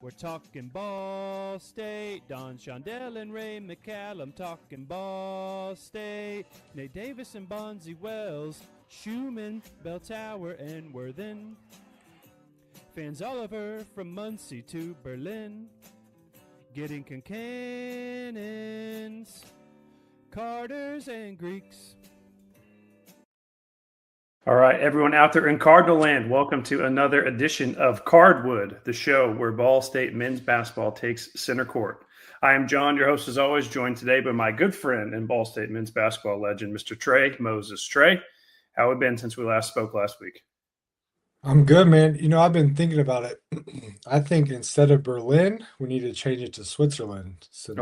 We're talking Ball State, Don Shondell and Ray McCallum talking Ball State, Nate Davis and Bonzi Wells, Schumann, Bell Tower and Worthen, Fans Oliver from Muncie to Berlin, getting Concannons, Carters and Greeks. All right, everyone out there in Cardinal land, welcome to another edition of Cardwood, the show where Ball State men's basketball takes center court. I am John, your host as always, joined today by my good friend and Ball State men's basketball legend, Mr. Trey Moses. Trey, how have we been since we last spoke last week? I'm good, man. I've been thinking about it. I think instead of Berlin, we need to change it to Switzerland since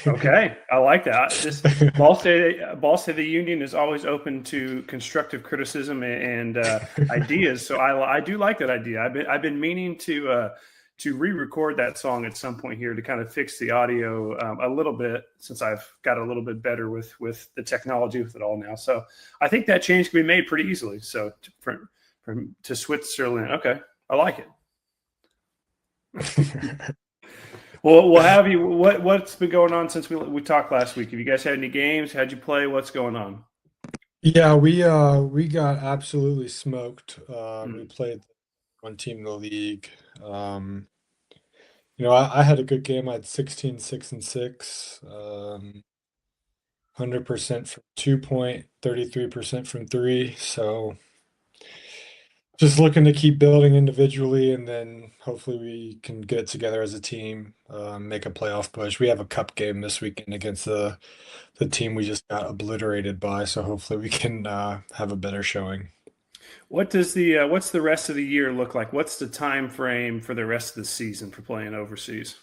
Okay, I like that. This Ball State the Union is always open to constructive criticism and ideas. So I do like that idea. I've been meaning to re-record that song at some point here to kind of fix the audio a little bit, since I've got a little bit better with the technology with it all now. So I think that change can be made pretty easily. So to Switzerland, okay, I like it. Well, we'll have you. What's been going on since we talked last week? Have you guys had any games? How'd you play? What's going on? Yeah, we got absolutely smoked. We played one team in the league. I had a good game. I had 16, 6 and 6, 100% from 2-point, 33% from 3. So just looking to keep building individually, and then hopefully we can get it together as a team, make a playoff push. We have a cup game this weekend against the team we just got obliterated by, so hopefully we can have a better showing. What's the rest of the year look like? What's the time frame for the rest of the season for playing overseas?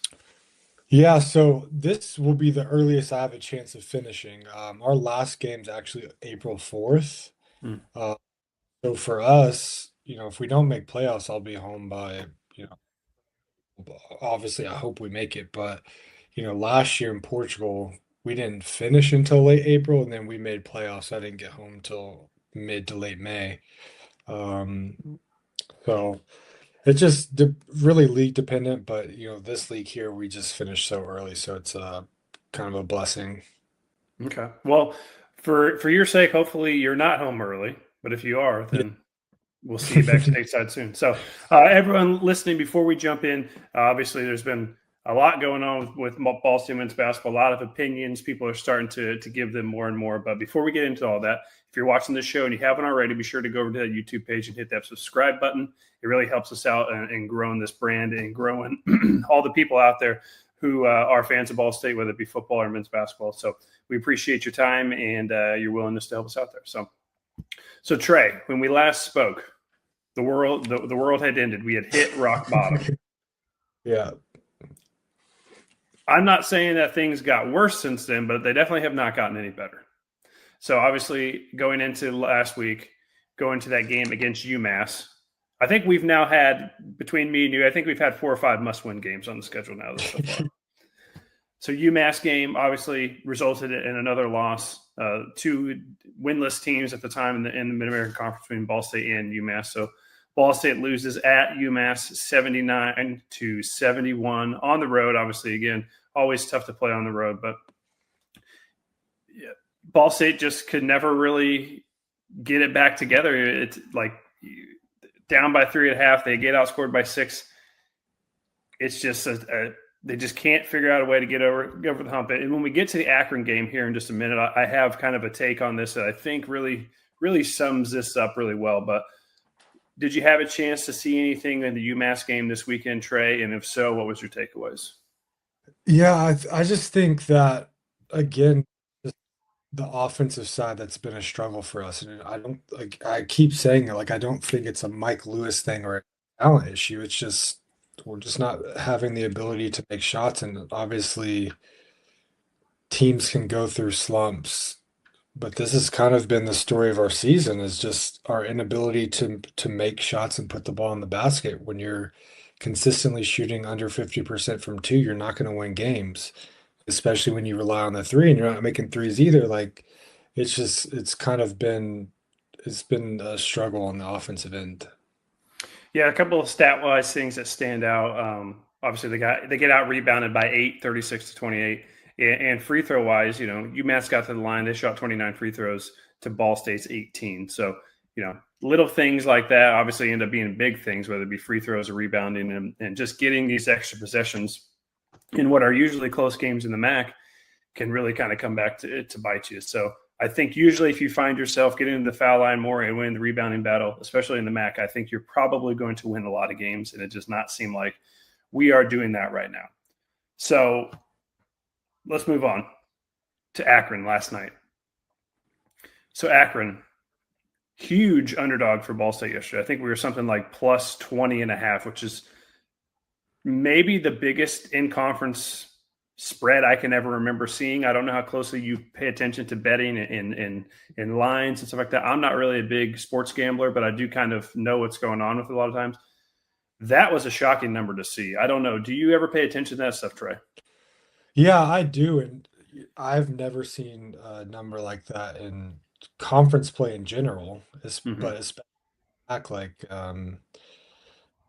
Yeah, so this will be the earliest I have a chance of finishing. Our last game's actually April 4th. So for us, if we don't make playoffs, I'll be home by, obviously I hope we make it, but last year in Portugal, we didn't finish until late April, and then we made playoffs. I didn't get home until mid to late May. So it's just really league dependent, but this league here, we just finished so early, so it's kind of a blessing. Okay. Well, for your sake, hopefully you're not home early, but if you are, then we'll see you back stateside soon. So everyone listening, before we jump in, obviously there's been a lot going on with Ball State men's basketball, a lot of opinions. People are starting to give them more and more. But before we get into all that, if you're watching this show and you haven't already, be sure to go over to that YouTube page and hit that subscribe button. It really helps us out in growing this brand and growing all the people out there who are fans of Ball State, whether it be football or men's basketball. So we appreciate your time and your willingness to help us out there. So Trey, when we last spoke, the world had ended. We had hit rock bottom. Yeah. I'm not saying that things got worse since then, but they definitely have not gotten any better. So obviously going into last week, going to that game against UMass, I think we've now had, between me and you, I think we've had 4 or 5 must-win games on the schedule now so far. So UMass game obviously resulted in another loss. 2 winless teams at the time in the Mid-American Conference between Ball State and UMass. So Ball State loses at UMass 79-71 on the road. Obviously, again, always tough to play on the road, but yeah, Ball State just could never really get it back together. It's like down by 3 at half. They get outscored by 6. It's just they just can't figure out a way to get over the hump. And when we get to the Akron game here in just a minute, I have kind of a take on this that I think really, really sums this up really well. But did you have a chance to see anything in the UMass game this weekend, Trey? And if so, what was your takeaways? Yeah, I just think that, again, the offensive side, that's been a struggle for us. And I keep saying it, I don't think it's a Mike Lewis thing or a talent issue. It's just we're just not having the ability to make shots. And obviously teams can go through slumps, but this has kind of been the story of our season, is just our inability to make shots and put the ball in the basket. When you're consistently shooting under 50% from 2, you're not going to win games, especially when you rely on the 3 and you're not making threes either. It's been a struggle on the offensive end. Yeah, a couple of stat-wise things that stand out. Obviously, they get out rebounded by 8, 36-28. And free throw-wise, UMass got to the line. They shot 29 free throws to Ball State's 18. So, little things like that obviously end up being big things, whether it be free throws or rebounding and just getting these extra possessions in what are usually close games in the MAC can really kind of come back to bite you. So I think usually if you find yourself getting into the foul line more and winning the rebounding battle, especially in the MAC, I think you're probably going to win a lot of games, and it does not seem like we are doing that right now. So let's move on to Akron last night. So Akron, huge underdog for Ball State yesterday. I think we were something like plus 20.5, which is maybe the biggest in-conference spread I can ever remember seeing. I don't know how closely you pay attention to betting and lines and stuff like that. I'm not really a big sports gambler, but I do kind of know what's going on with it a lot of times. That was a shocking number to see. I don't know. Do you ever pay attention to that stuff, Trey? Yeah, I do, and I've never seen a number like that in conference play in general, but especially back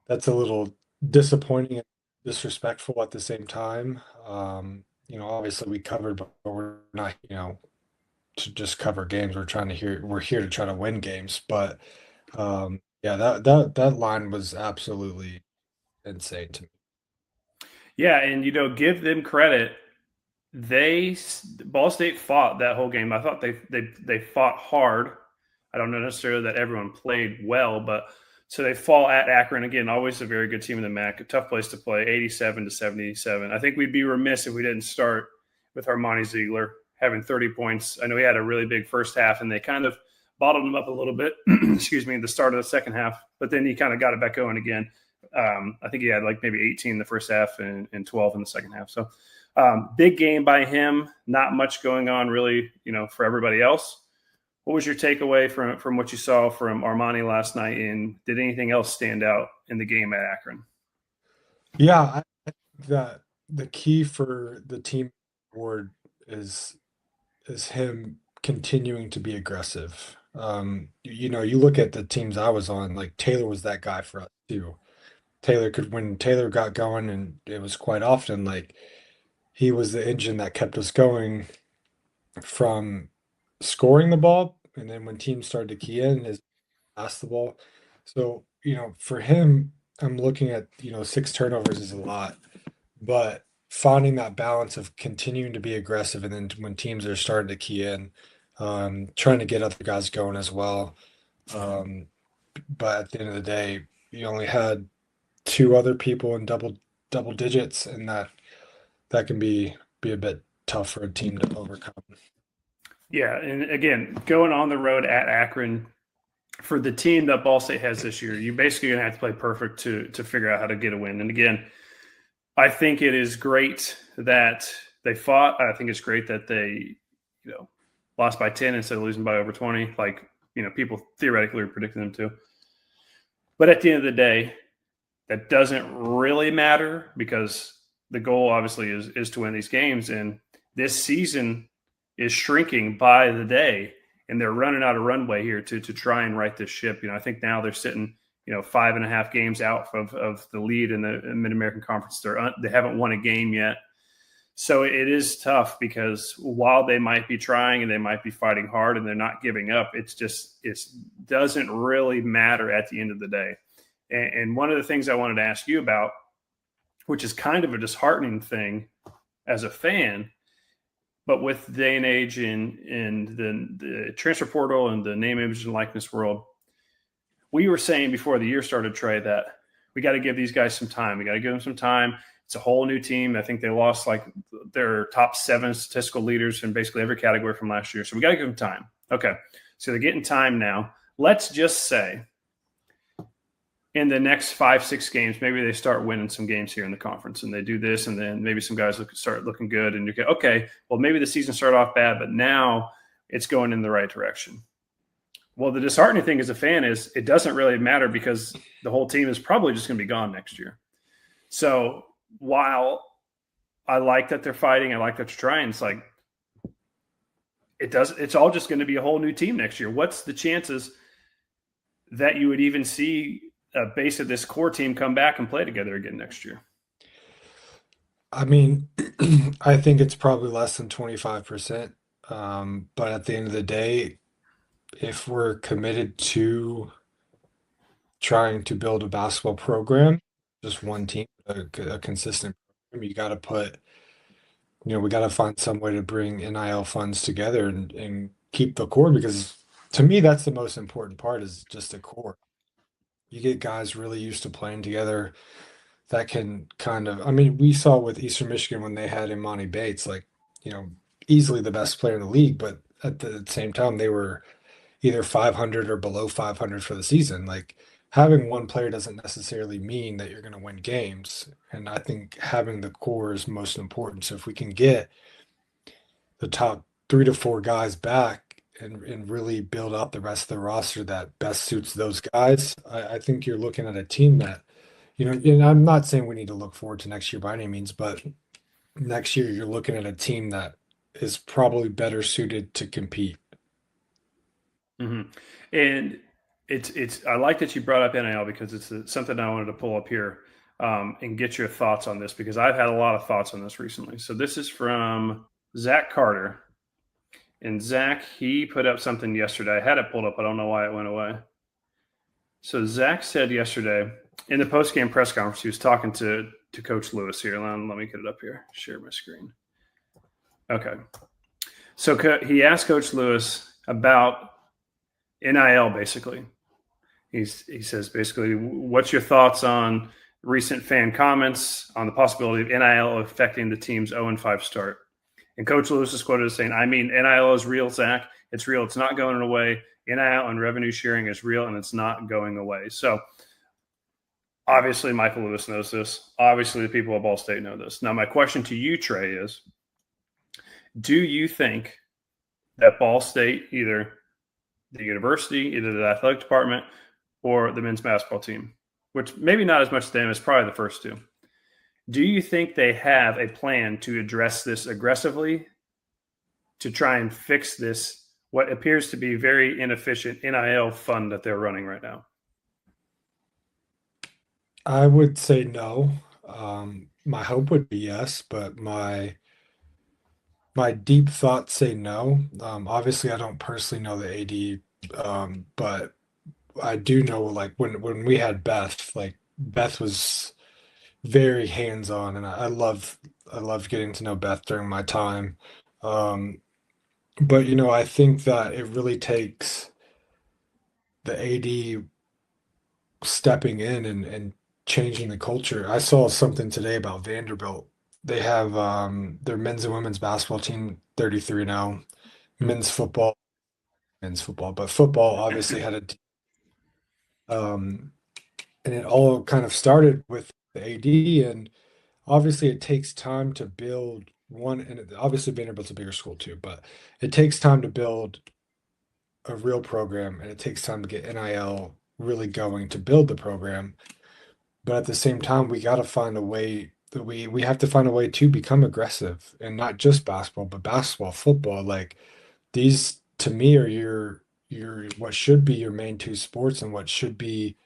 that's a little disappointing and disrespectful at the same time. Obviously we covered, but we're not, to just cover games. We're here to try to win games. But yeah, that line was absolutely insane to me. Yeah, and give them credit. Ball State fought that whole game. I thought they fought hard. I don't know necessarily that everyone played well, but so they fall at Akron again. Always a very good team in the MAC. A tough place to play. 87-77. I think we'd be remiss if we didn't start with Armani Ziegler having 30 points. I know he had a really big first half, and they kind of bottled him up a little bit. excuse me, the start of the second half, but then he kind of got it back going again. I think he had like maybe 18 in the first half and 12 in the second half. So big game by him. Not much going on really, for everybody else. What was your takeaway from what you saw from Armani last night? And did anything else stand out in the game at Akron? Yeah, I think that the key for the team board is him continuing to be aggressive. You look at the teams I was on, like Taylor was that guy for us too. When Taylor got going, and it was quite often like he was the engine that kept us going from scoring the ball, and then when teams started to key in, is pass the ball. So, for him, I'm looking at, 6 turnovers is a lot, but finding that balance of continuing to be aggressive, and then when teams are starting to key in, trying to get other guys going as well. But at the end of the day, you only had 2 other people in double digits, and that can be a bit tough for a team to overcome. Yeah, and again, going on the road at Akron for the team that Ball State has this year, you're basically going to have to play perfect to figure out how to get a win. And again, I think it is great that they fought. I think it's great that they, lost by 10 instead of losing by over 20, like, people theoretically were predicting them to. But at the end of the day, that doesn't really matter because the goal obviously is to win these games. And this season is shrinking by the day, and they're running out of runway here to try and right this ship. I think now they're sitting, 5.5 games out of the lead in the Mid-American Conference. They haven't won a game yet. So it is tough because while they might be trying and they might be fighting hard and they're not giving up, it doesn't really matter at the end of the day. And one of the things I wanted to ask you about, which is kind of a disheartening thing as a fan, but with the day and age in the transfer portal and the name, image, and likeness world, we were saying before the year started, Trey, that we got to give these guys some time. We got to give them some time. It's a whole new team. I think they lost like their top 7 statistical leaders in basically every category from last year. So we got to give them time. Okay. So they're getting time now. Let's just say in the next 5-6 games, maybe they start winning some games here in the conference and they do this, and then maybe some guys start looking good, and you go, okay, well, maybe the season started off bad, but now it's going in the right direction. Well, the disheartening thing as a fan is it doesn't really matter because the whole team is probably just going to be gone next year. So while I like that they're fighting, I like that they're trying, it's like it's all just going to be a whole new team next year. What's the chances that you would even see basically this core team come back and play together again next year? I mean, I think it's probably less than 25%. But at the end of the day, if we're committed to trying to build a basketball program, just one team, a consistent program, you got to put, we got to find some way to bring NIL funds together and keep the core, because to me, that's the most important part, is just the core. You get guys really used to playing together that can kind of, I mean, we saw with Eastern Michigan when they had Imani Bates, like, easily the best player in the league, but at the same time, they were either 500 or below 500 for the season. Like, having one player doesn't necessarily mean that you're going to win games. And I think having the core is most important. So if we can get the top 3 to 4 guys back and really build out the rest of the roster that best suits those guys, I think you're looking at a team that, and I'm not saying we need to look forward to next year by any means, but next year you're looking at a team that is probably better suited to compete. Mm-hmm. And it's I like that you brought up NIL, because it's something I wanted to pull up here and get your thoughts on this, because I've had a lot of thoughts on this recently. So this is from Zach Carter. And Zach, he put up something yesterday. I had it pulled up. I don't know why it went away. So Zach said yesterday in the post-game press conference, he was talking to Coach Lewis here. Let me get it up here. Share my screen. Okay. So he asked Coach Lewis about NIL, basically. He says, basically, what's your thoughts on recent fan comments on the possibility of NIL affecting the team's 0-5 start? And Coach Lewis is quoted as saying, I mean, NIL is real, Zach. It's real. It's not going away. NIL and revenue sharing is real, and it's not going away. So obviously Michael Lewis knows this. Obviously the people at Ball State know this. Now my question to you, Trey, is, do you think that Ball State, either the university, either the athletic department, or the men's basketball team, which maybe not as much them as probably the first two, do you think they have a plan to address this aggressively to try and fix this, what appears to be very inefficient NIL fund that they're running right now? I would say no. My hope would be yes, but my deep thoughts say no. Obviously, I don't personally know the AD, but I do know, like, when we had Beth, like, Beth was very hands-on, and I love getting to know Beth during my time. But I think that it really takes the AD stepping in and changing the culture. I saw something today about Vanderbilt. They have their men's and women's basketball team 33-0, men's football, but football obviously had and it all kind of started with the AD, and obviously it takes time to build one, and obviously Vanderbilt's a bigger school too, but it takes time to build a real program, and it takes time to get NIL really going to build the program. But at the same time, we got to find a way that we have to find a way to become aggressive, and not just basketball, but basketball, football. Like, these to me are your what should be your main two sports, and what should be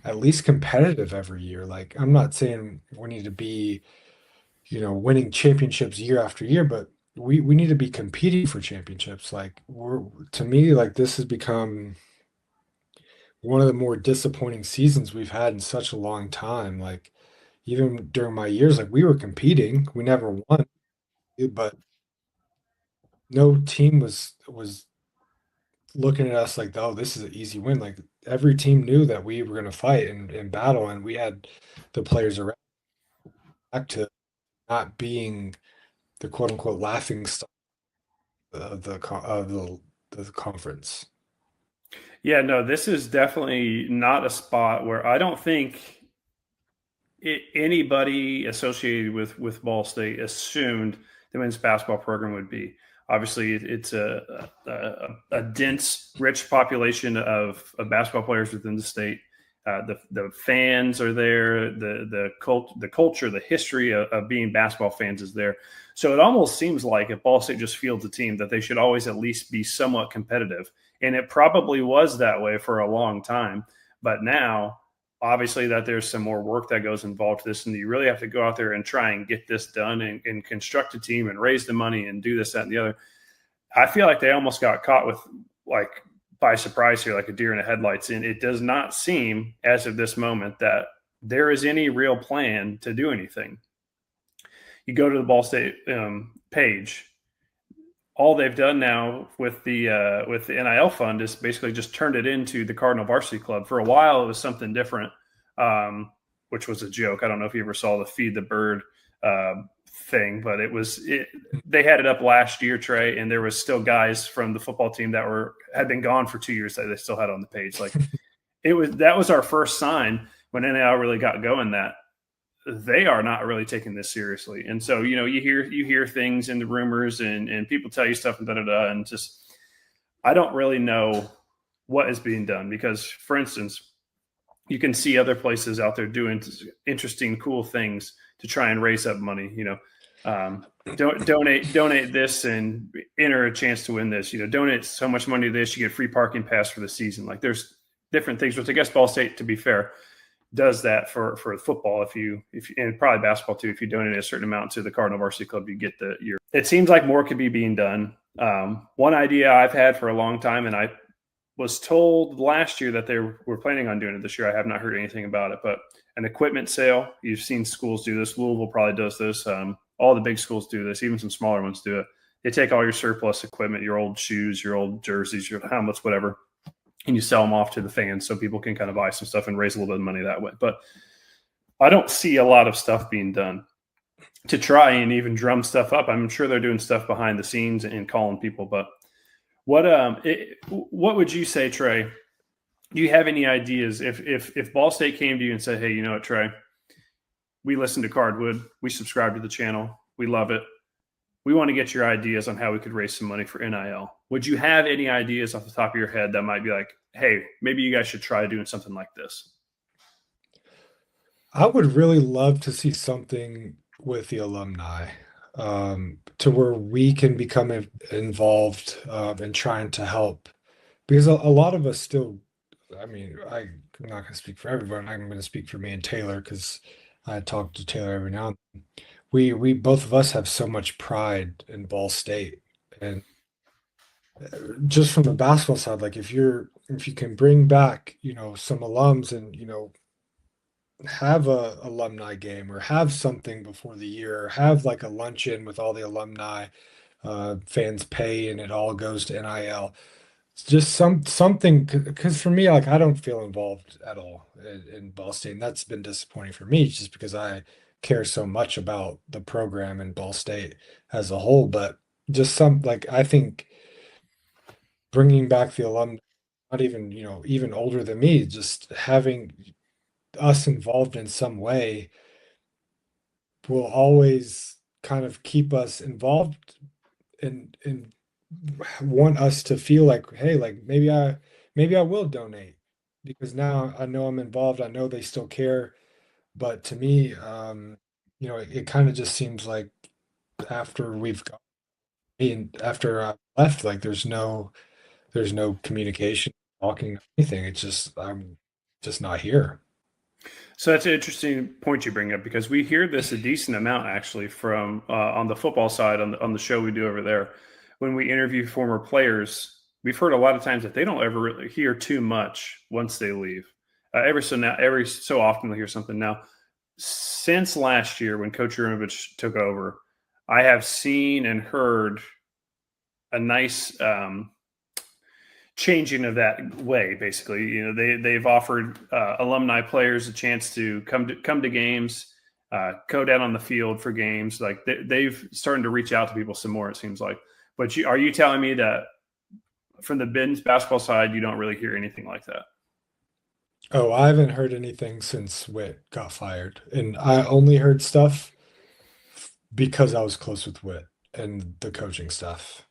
at least competitive every year. Like, I'm not saying we need to be, winning championships year after year, but we need to be competing for championships. Like, to me, like, this has become one of the more disappointing seasons we've had in such a long time. Like, even during my years, like, we were competing, we never won, but no team was looking at us like, oh, this is an easy win. Like, every team knew that we were going to fight and battle, and we had the players around, back to not being the quote unquote laughing stock of the conference. Yeah, no, this is definitely not a spot where I don't think anybody associated with Ball State assumed the men's basketball program would be. Obviously, it's a dense, rich population of basketball players within the state. The fans are there. The culture, the history of being basketball fans is there. So it almost seems like if Ball State just fields a team, that they should always at least be somewhat competitive. And it probably was that way for a long time. But now obviously that there's some more work that goes involved with this, and you really have to go out there and try and get this done and construct a team and raise the money and do this, that, and the other. I feel like they almost got caught with like by surprise here, like a deer in the headlights. And it does not seem as of this moment that there is any real plan to do anything. You go to the Ball State page. All they've done now with the NIL fund is basically just turned it into the Cardinal Varsity Club. For a while, it was something different, which was a joke. I don't know if you ever saw the Feed the Bird thing, but they had it up last year, Trey, and there was still guys from the football team that had been gone for 2 years that they still had on the page. Like that was our first sign when NIL really got going that they are not really taking this seriously. And so, you hear things in the rumors and people tell you stuff and and just, I don't really know what is being done because, for instance, you can see other places out there doing interesting, cool things to try and raise up money, donate this and enter a chance to win this, donate so much money to this, you get free parking pass for the season. Like there's different things, which I guess Ball State, to be fair, does that for football. If you and probably basketball too, if you donate a certain amount to the Cardinal Varsity Club, you get it seems like more could be being done. One idea I've had for a long time, and I was told last year that they were planning on doing it this year. I have not heard anything about it, but an equipment sale. You've seen schools do this. Louisville probably does this. All the big schools do this. Even some smaller ones do it. They take all your surplus equipment, your old shoes, your old jerseys, your helmets, whatever, and you sell them off to the fans so people can kind of buy some stuff and raise a little bit of money that way. But I don't see a lot of stuff being done to try and even drum stuff up. I'm sure they're doing stuff behind the scenes and calling people. But what would you say, Trey? Do you have any ideas if Ball State came to you and said, hey, you know what, Trey, we listen to Cardwood, we subscribe to the channel, we love it, we want to get your ideas on how we could raise some money for NIL. Would you have any ideas off the top of your head that might be like, hey, maybe you guys should try doing something like this? I would really love to see something with the alumni to where we can become involved in trying to help. Because a lot of us still, I'm not going to speak for everyone. I'm going to speak for me and Taylor because I talk to Taylor every now and then. We both of us have so much pride in Ball State, and just from the basketball side, like if you can bring back some alums and have a alumni game or have something before the year, or have like a luncheon with all the alumni, fans pay and it all goes to NIL. It's just something because for me, like I don't feel involved at all in Ball State, and that's been disappointing for me just because I care so much about the program and Ball State as a whole. But just I think bringing back the alumni, not even even older than me, just having us involved in some way will always kind of keep us involved and want us to feel like, hey, like maybe I will donate because now I know I'm involved. I know they still care. But to me, it kind of just seems like after we've gone and after I left, like there's no communication, talking, anything. It's just I'm just not here. So that's an interesting point you bring up because we hear this a decent amount actually from on the football side on the show we do over there. When we interview former players, we've heard a lot of times that they don't ever really hear too much once they leave. Every so often we'll hear something. Now, since last year when Coach Urovich took over, I have seen and heard a nice changing of that way. Basically, they've offered alumni players a chance to come to games, go down on the field for games. Like they've started to reach out to people some more. It seems like. But are you telling me that from the men's basketball side, you don't really hear anything like that? Oh, I haven't heard anything since Witt got fired, and I only heard stuff because I was close with Witt and the coaching staff.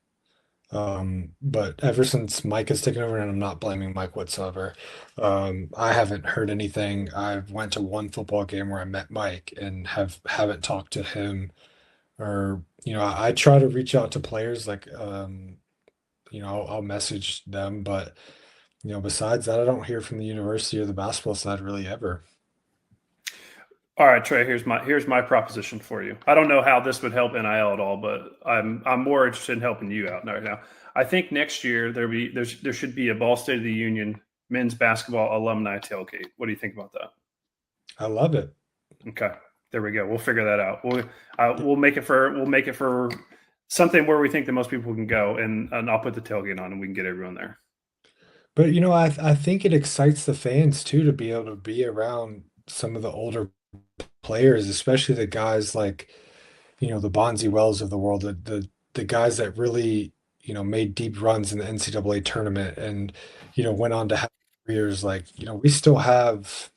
But ever since Mike has taken over, and I'm not blaming Mike whatsoever, I haven't heard anything. I went to one football game where I met Mike and haven't talked to him, or I try to reach out to players like I'll message them, but Besides that, I don't hear from the university or the basketball side really ever. All right, Trey. Here's my proposition for you. I don't know how this would help NIL at all, but I'm more interested in helping you out right now. I think next year there should be a Ball State of the Union men's basketball alumni tailgate. What do you think about that? I love it. Okay, there we go. We'll figure that out. We'll make it for something where we think that most people can go, and I'll put the tailgate on, and we can get everyone there. But I think it excites the fans too to be able to be around some of the older players, especially the guys like, the Bonzi Wells of the world, the guys that really, made deep runs in the NCAA tournament and, went on to have careers like, we still have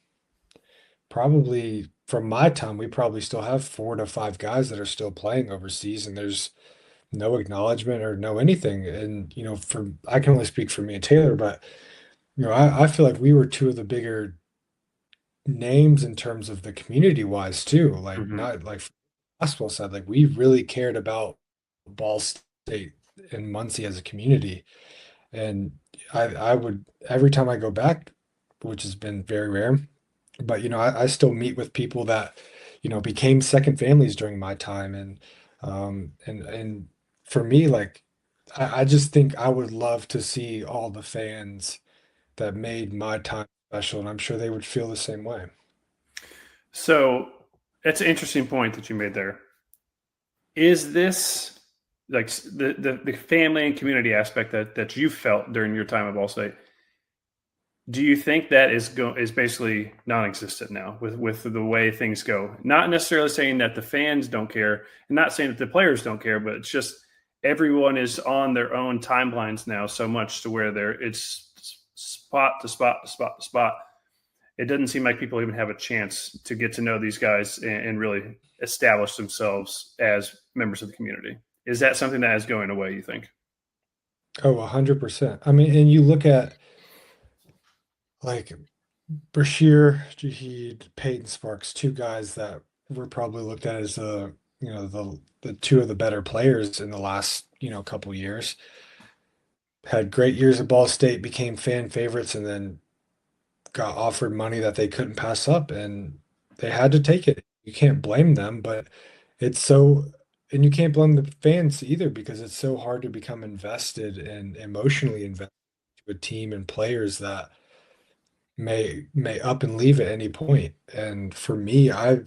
probably from my time, we probably still have 4 to 5 guys that are still playing overseas, and there's no acknowledgement or no anything. And, I can only speak for me and Taylor, but, I feel like we were two of the bigger names in terms of the community wise too. Like Mm-hmm. not like from the basketball side, like we really cared about Ball State and Muncie as a community. And I would every time I go back, which has been very rare, but I still meet with people that, became second families during my time. And for me, like I just think I would love to see all the fans that made my time special, and I'm sure they would feel the same way. So it's an interesting point that you made there. Is this like the family and community aspect that you felt during your time at Ball State? Do you think that is basically non-existent now with the way things go? Not necessarily saying that the fans don't care, and not saying that the players don't care, but it's just everyone is on their own timelines now so much to where it's spot to spot to spot to spot. It doesn't seem like people even have a chance to get to know these guys and really establish themselves as members of the community. Is that something that is going away, you think? Oh, 100%. I mean, and you look at like Brashear, Jaheed, Peyton Sparks, two guys that were probably looked at as the two of the better players in the last, couple years. Had great years at Ball State, became fan favorites, and then got offered money that they couldn't pass up, and they had to take it. You can't blame them, but it's so, and you can't blame the fans either because it's so hard to become invested and emotionally invested to a team and players that may up and leave at any point. And for me, I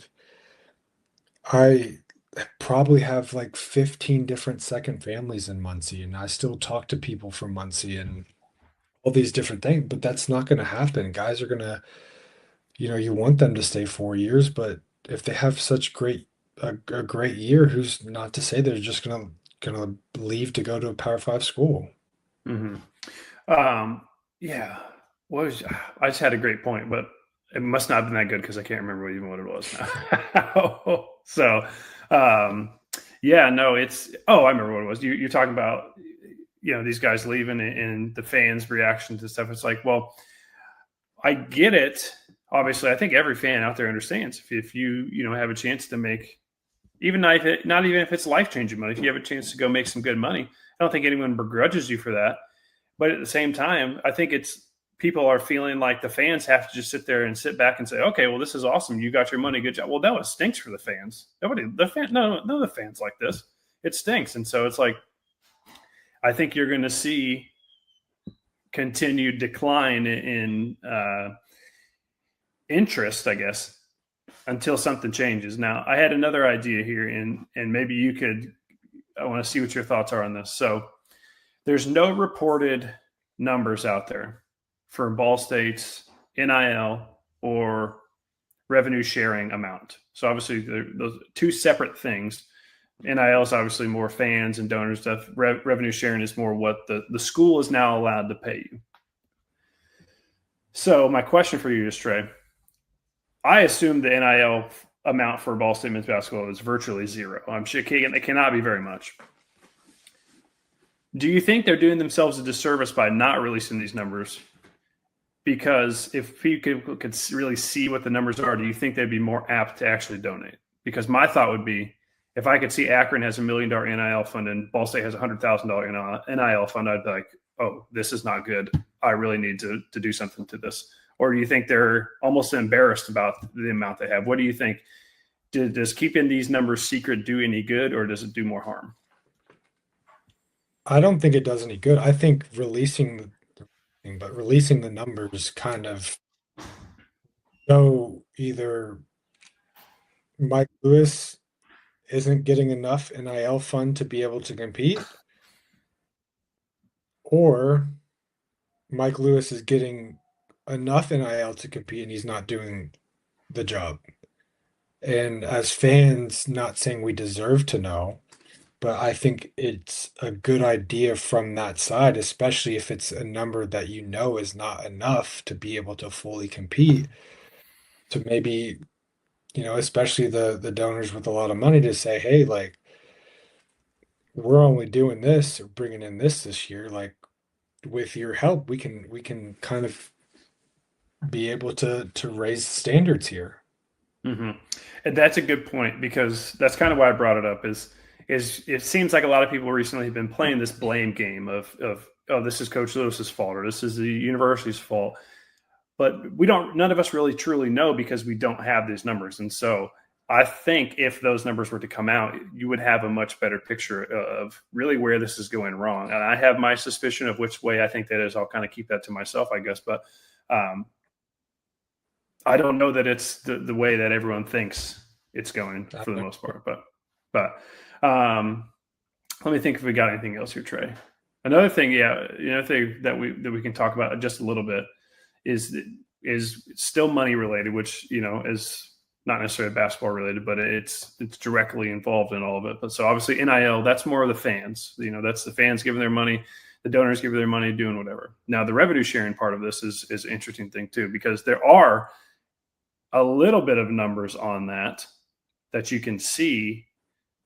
probably have like 15 different second families in Muncie, and I still talk to people from Muncie and all these different things, but that's not going to happen. Guys are going to, you want them to stay 4 years, but if they have such a great year, who's not to say they're just gonna leave to go to a Power Five school? Mm-hmm. Yeah. I just had a great point, but it must not have been that good because I can't remember even what it was now. So, yeah, no, I remember what it was. You're talking about, these guys leaving and the fans' reactions and stuff. It's like, well, I get it. Obviously, I think every fan out there understands if you have a chance to make, not even if it's life-changing money, if you have a chance to go make some good money, I don't think anyone begrudges you for that. But at the same time, I think people are feeling like the fans have to just sit there and sit back and say, okay, well, this is awesome. You got your money. Good job. Well, no, it stinks for the fans. None of the fans like this. It stinks. And so it's like, I think you're going to see continued decline in interest, I guess, until something changes. Now, I had another idea here, and maybe I want to see what your thoughts are on this. So there's no reported numbers out there for Ball State's NIL or revenue sharing amount. So obviously those two separate things. NIL is obviously more fans and donor stuff. Revenue sharing is more what the school is now allowed to pay you. So my question for you is, Trey, I assume the NIL amount for Ball State men's basketball is virtually zero. I'm sure it cannot be very much. Do you think they're doing themselves a disservice by not releasing these numbers? Because if people could really see what the numbers are, do you think they'd be more apt to actually donate? Because my thought would be, if I could see Akron has $1 million NIL fund and Ball State has $100,000 NIL fund, I'd be like, oh, this is not good. I really need to do something to this? Or do you think they're almost embarrassed about the amount they have? What do you think? Does keeping these numbers secret do any good, or does it do more harm? I don't think it does any good. I think releasing the numbers kind of show either Mike Lewis isn't getting enough NIL fund to be able to compete, or Mike Lewis is getting enough NIL to compete and he's not doing the job. And as fans, not saying we deserve to know, but I think it's a good idea from that side, especially if it's a number that you know is not enough to be able to fully compete, to maybe, especially the donors with a lot of money to say, hey, like, we're only doing this or bringing in this year. Like, with your help, we can kind of be able to raise standards here. Mm-hmm. And that's a good point, because that's kind of why I brought it up. Is it seems like a lot of people recently have been playing this blame game of oh, this is Coach Lewis's fault, or this is the university's fault. But none of us really truly know, because we don't have these numbers. And so I think if those numbers were to come out, you would have a much better picture of really where this is going wrong. And I have my suspicion of which way I think that is. I'll kind of keep that to myself, I guess. But I don't know that it's the way that everyone thinks it's going for the most part. But let me think if we got anything else here, Trey. Another thing, that we can talk about just a little bit is still money related, which is not necessarily basketball related, but it's directly involved in all of it. But so obviously NIL, that's more of the fans. That's the fans giving their money, the donors giving their money, doing whatever. Now the revenue sharing part of this is an interesting thing too, because there are a little bit of numbers on that you can see,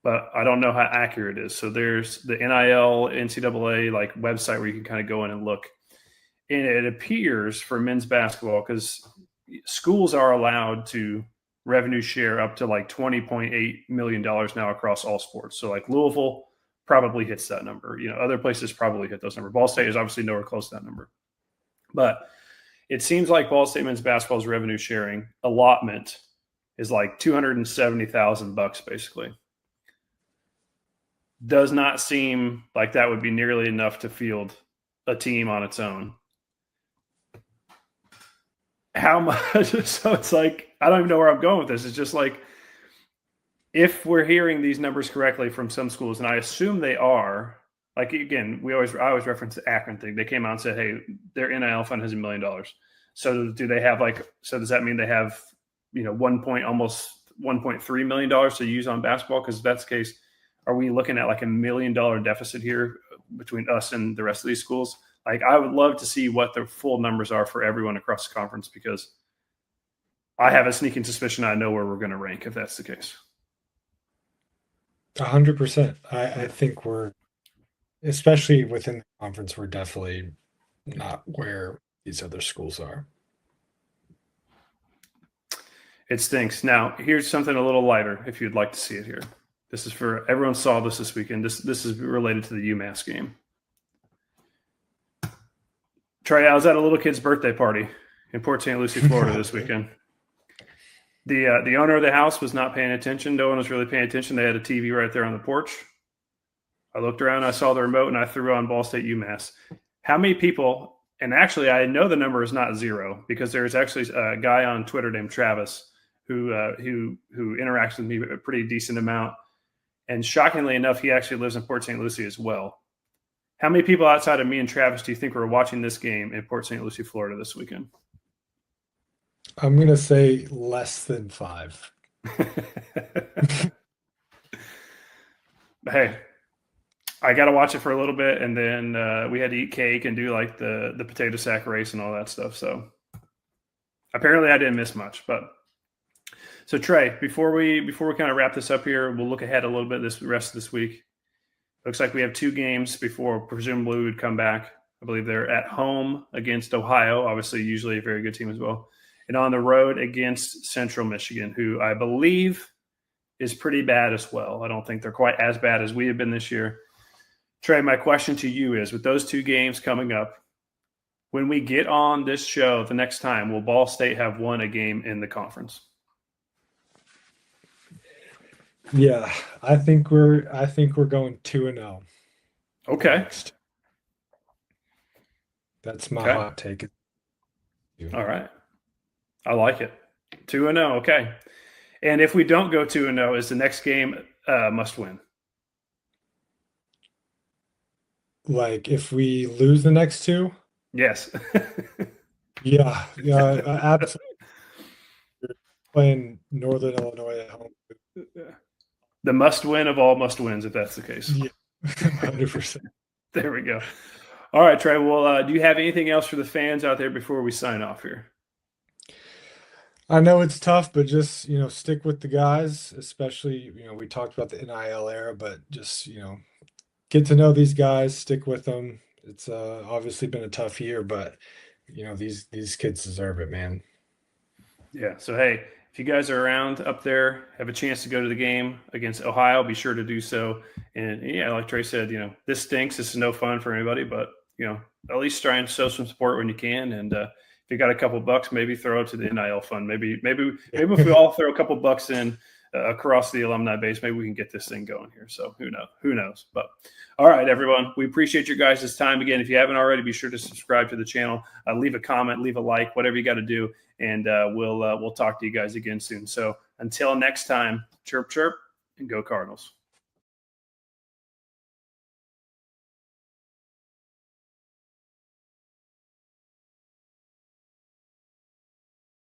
but I don't know how accurate it is. So there's the NIL NCAA like website where you can kind of go in and look. And it appears for men's basketball, because schools are allowed to revenue share up to like $20.8 million now across all sports. So like Louisville probably hits that number. Other places probably hit those numbers. Ball State is obviously nowhere close to that number. But it seems like Ball State men's basketball's revenue sharing allotment is like $270,000 basically. Does not seem like that would be nearly enough to field a team on its own. How much? So it's like, I don't even know where I'm going with this. It's just like, if we're hearing these numbers correctly from some schools, and I assume they are, like, again, I always reference the Akron thing. They came out and said, hey, their NIL fund has $1 million. So do they have so does that mean they have, almost $1.3 million to use on basketball? Because if that's the case, are we looking at like $1 million deficit here between us and the rest of these schools? Like, I would love to see what the full numbers are for everyone across the conference, because I have a sneaking suspicion I know where we're going to rank if that's the case. 100%. I think we're, especially within the conference, we're definitely not where these other schools are. It stinks. Now, here's something a little lighter if you'd like to see it here. This is for everyone saw this weekend. This is related to the UMass game. Trey, I was at a little kid's birthday party in Port St. Lucie, Florida this weekend. The owner of the house was not paying attention. No one was really paying attention. They had a TV right there on the porch. I looked around, I saw the remote, and I threw on Ball State UMass. How many people, and actually I know the number is not zero, because there's actually a guy on Twitter named Travis who interacts with me a pretty decent amount. And shockingly enough, he actually lives in Port St. Lucie as well. How many people outside of me and Travis do you think were watching this game in Port St. Lucie, Florida this weekend? I'm going to say less than 5. Hey, I got to watch it for a little bit, and then we had to eat cake and do like the potato sack race and all that stuff. So apparently I didn't miss much. But so Trey, before we kind of wrap this up here, we'll look ahead a little bit this rest of this week. Looks like we have 2 games before presumably we would come back. I believe they're at home against Ohio, obviously usually a very good team as well, and on the road against Central Michigan, who I believe is pretty bad as well. I don't think they're quite as bad as we have been this year. Trey, my question to you is, with those two games coming up, when we get on this show the next time, will Ball State have won a game in the conference? Yeah, I think we're going 2-0. Okay. Next. That's my Okay. hot take. All right. I like it. 2-0. Okay. And if we don't go 2-0, is the next game must win? Like if we lose the next two, Yes. yeah, absolutely. Playing Northern Illinois at home. The must win of all must wins, if that's the case. Yeah, 100%. There we go. All right, Trey. Well, do you have anything else for the fans out there before we sign off here? I know it's tough, but just, stick with the guys, especially, we talked about the NIL era, but just, get to know these guys, stick with them. It's obviously been a tough year, but these kids deserve it, man. Yeah. So, hey, if you guys are around up there, have a chance to go to the game against Ohio, be sure to do so. And yeah, like Trey said, this stinks. This is no fun for anybody, but at least try and show some support when you can. And if you got a couple bucks, maybe throw it to the NIL fund. Maybe if we all throw a couple bucks in across the alumni base, maybe we can get this thing going here. So who knows? But all right, everyone, we appreciate your guys' time again. If you haven't already, be sure to subscribe to the channel, leave a comment, leave a like, whatever you got to do. And we'll talk to you guys again soon. So until next time, chirp, chirp, and go Cardinals.